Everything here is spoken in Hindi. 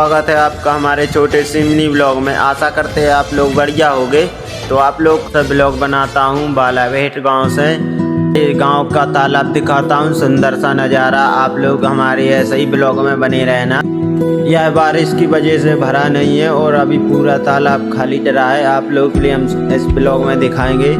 स्वागत है आपका हमारे छोटे से मिनी ब्लॉग में। आशा करते हैं आप लोग बढ़िया होंगे। तो आप लोग से ब्लॉग बनाता हूँ बालावेट गांव से। ये गांव का तालाब दिखाता हूँ, सुंदर सा नज़ारा। आप लोग हमारे ऐसे ही ब्लॉग में बने रहना। यह बारिश की वजह से भरा नहीं है और अभी पूरा तालाब खाली डरा है। आप लोग के लिए हम इस ब्लॉग में दिखाएंगे।